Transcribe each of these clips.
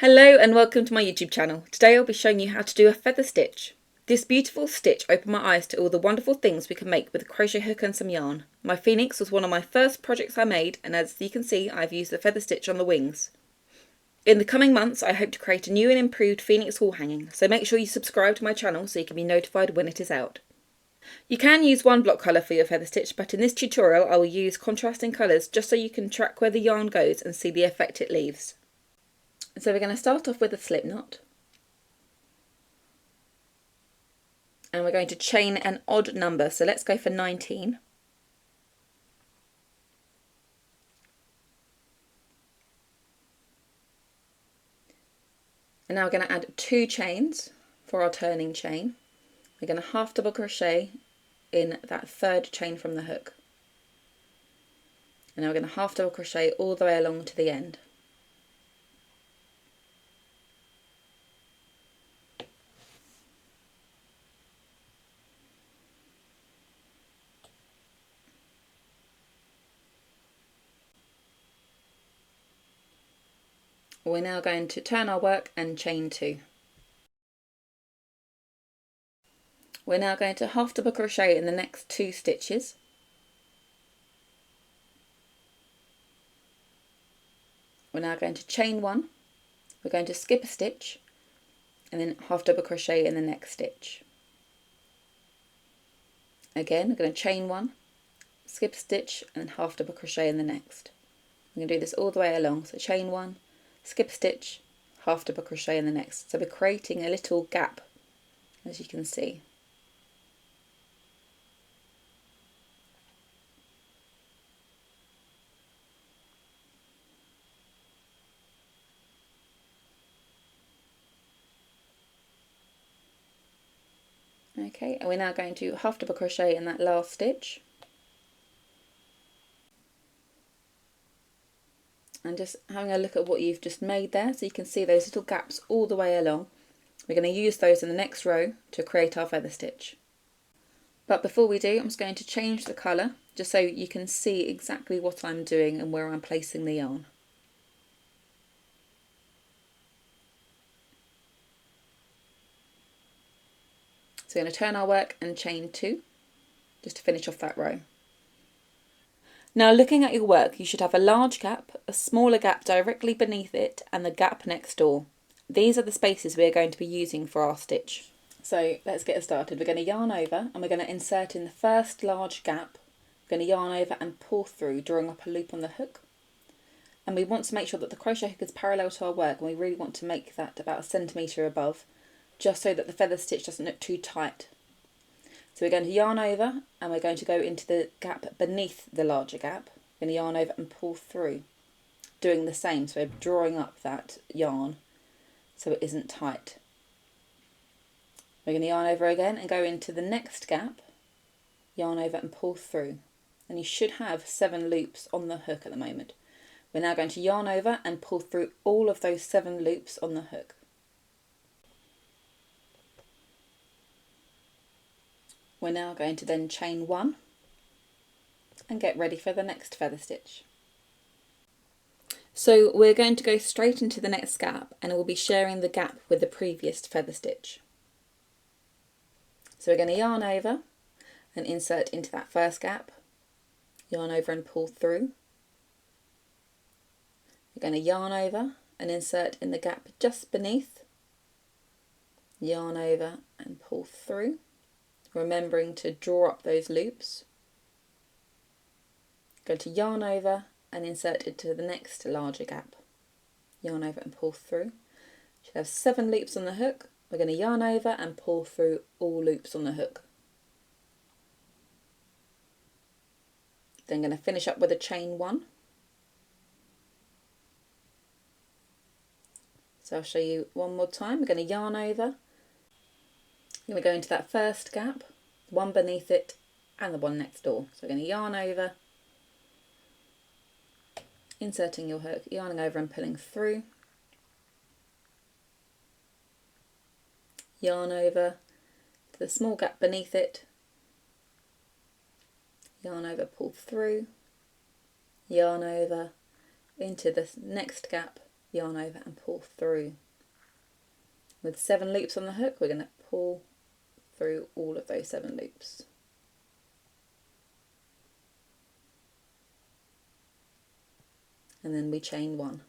Hello and welcome to my YouTube channel. Today I'll be showing you how to do a feather stitch. This beautiful stitch opened my eyes to all the wonderful things we can make with a crochet hook and some yarn. My phoenix was one of my first projects I made, and as you can see I've used the feather stitch on the wings. In the coming months I hope to create a new and improved phoenix wall hanging, so make sure you subscribe to my channel so you can be notified when it is out. You can use one block colour for your feather stitch, but in this tutorial I will use contrasting colours just so you can track where the yarn goes and see the effect it leaves. So we're going to start off with a slip knot, and we're going to chain an odd number, so let's go for 19. And now we're going to add 2 chains for our turning chain. We're going to half double crochet in that third chain from the hook, and now we're going to half double crochet all the way along to the end. We're now going to turn our work and chain 2. We're now going to half double crochet in the next 2 stitches. We're now going to chain 1, we're going to skip a stitch and then half double crochet in the next stitch. Again, we're going to chain 1, skip a stitch and then half double crochet in the next. We're going to do this all the way along, so chain 1, skip a stitch, half double crochet in the next. So we're creating a little gap, as you can see. Okay, and we're now going to half double crochet in that last stitch. And just having a look at what you've just made there, so you can see those little gaps all the way along. We're going to use those in the next row to create our feather stitch. But before we do, I'm just going to change the colour just so you can see exactly what I'm doing and where I'm placing the yarn. So we're going to turn our work and chain 2 just to finish off that row. Now looking at your work, you should have a large gap, a smaller gap directly beneath it and the gap next door. These are the spaces we are going to be using for our stitch. So let's get started. We're going to yarn over and we're going to insert in the first large gap. We're going to yarn over and pull through, drawing up a loop on the hook. And we want to make sure that the crochet hook is parallel to our work, and we really want to make that about 1 centimetre above, just so that the feather stitch doesn't look too tight. So we're going to yarn over and we're going to go into the gap beneath the larger gap. We're going to yarn over and pull through, doing the same, so we're drawing up that yarn so it isn't tight. We're going to yarn over again and go into the next gap, yarn over and pull through, and you should have 7 loops on the hook at the moment. We're now going to yarn over and pull through all of those 7 loops on the hook. We're now going to then chain 1 and get ready for the next feather stitch. So we're going to go straight into the next gap, and we'll be sharing the gap with the previous feather stitch. So we're going to yarn over and insert into that first gap, yarn over and pull through. We're going to yarn over and insert in the gap just beneath, yarn over and pull through, remembering to draw up those loops. Go to yarn over and insert into the next larger gap, yarn over and pull through. Should have 7 loops on the hook. We're going to yarn over and pull through all loops on the hook. Then going to finish up with a chain 1. So I'll show you one more time. We're going to yarn over. Then we go into that first gap, the one beneath it and the one next door. So we're going to yarn over, inserting your hook, yarning over and pulling through, yarn over to the small gap beneath it, yarn over, pull through, yarn over into the next gap, yarn over and pull through. With 7 loops on the hook, we're going to pull through all of those 7 loops. And then we chain 1.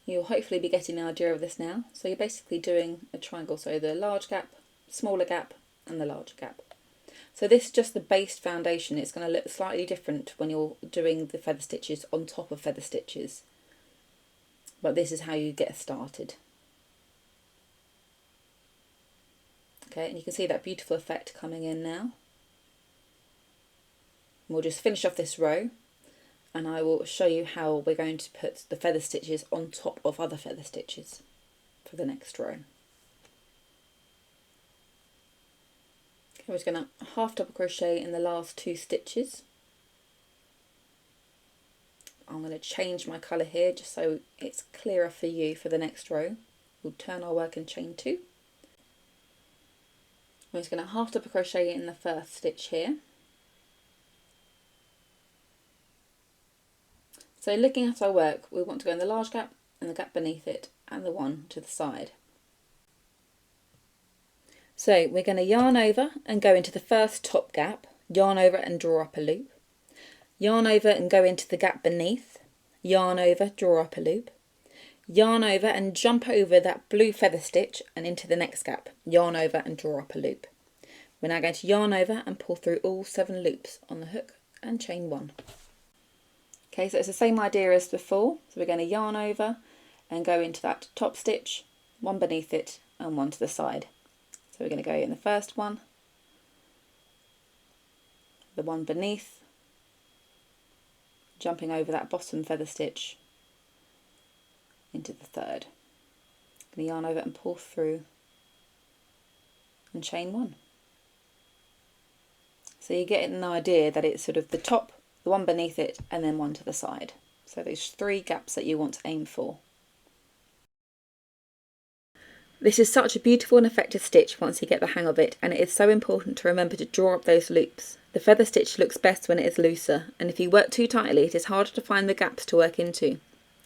You'll hopefully be getting the idea of this now. So you're basically doing a triangle, so the large gap, smaller gap, and the larger gap. So this is just the base foundation. It's going to look slightly different when you're doing the feather stitches on top of feather stitches. But this is how you get started. Okay, and you can see that beautiful effect coming in now. We'll just finish off this row, and I will show you how we're going to put the feather stitches on top of other feather stitches for the next row. Okay, we're just going to half double crochet in the last 2 stitches. I'm going to change my colour here just so it's clearer for you for the next row. We'll turn our work and chain 2. I'm just going to half double crochet in the first stitch here. So looking at our work, we want to go in the large gap and the gap beneath it and the one to the side. So we're going to yarn over and go into the first top gap, yarn over and draw up a loop, yarn over and go into the gap beneath, yarn over, draw up a loop, yarn over and jump over that blue feather stitch and into the next gap, yarn over and draw up a loop. We're now going to yarn over and pull through all 7 loops on the hook and chain 1. Okay, so it's the same idea as before. So we're going to yarn over and go into that top stitch, one beneath it and one to the side. So we're going to go in the first one, the one beneath, jumping over that bottom feather stitch into the third. I'm going to yarn over and pull through and chain 1. So you get an idea that it's sort of the top, the one beneath it, and then one to the side. So there's 3 gaps that you want to aim for. This is such a beautiful and effective stitch once you get the hang of it, and it is so important to remember to draw up those loops. The feather stitch looks best when it is looser, and if you work too tightly it is harder to find the gaps to work into.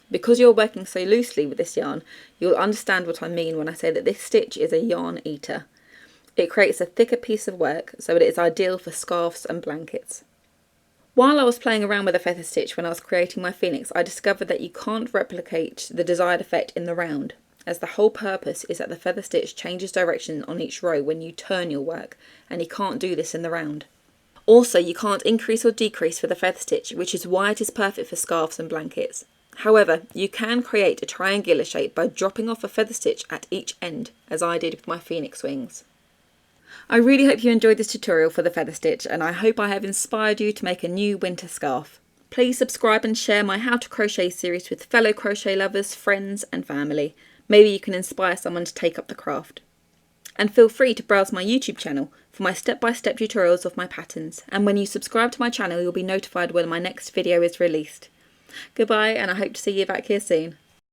Because you're working so loosely with this yarn, you'll understand what I mean when I say that this stitch is a yarn eater. It creates a thicker piece of work, so it is ideal for scarves and blankets. While I was playing around with a feather stitch when I was creating my phoenix, I discovered that you can't replicate the desired effect in the round, as the whole purpose is that the feather stitch changes direction on each row when you turn your work, and you can't do this in the round. Also, you can't increase or decrease for the feather stitch, which is why it is perfect for scarves and blankets. However, you can create a triangular shape by dropping off a feather stitch at each end, as I did with my phoenix wings. I really hope you enjoyed this tutorial for the feather stitch, and I hope I have inspired you to make a new winter scarf. Please subscribe and share my How to Crochet series with fellow crochet lovers, friends and family. Maybe you can inspire someone to take up the craft. And feel free to browse my YouTube channel for my step-by-step tutorials of my patterns, and when you subscribe to my channel you'll be notified when my next video is released. Goodbye, and I hope to see you back here soon.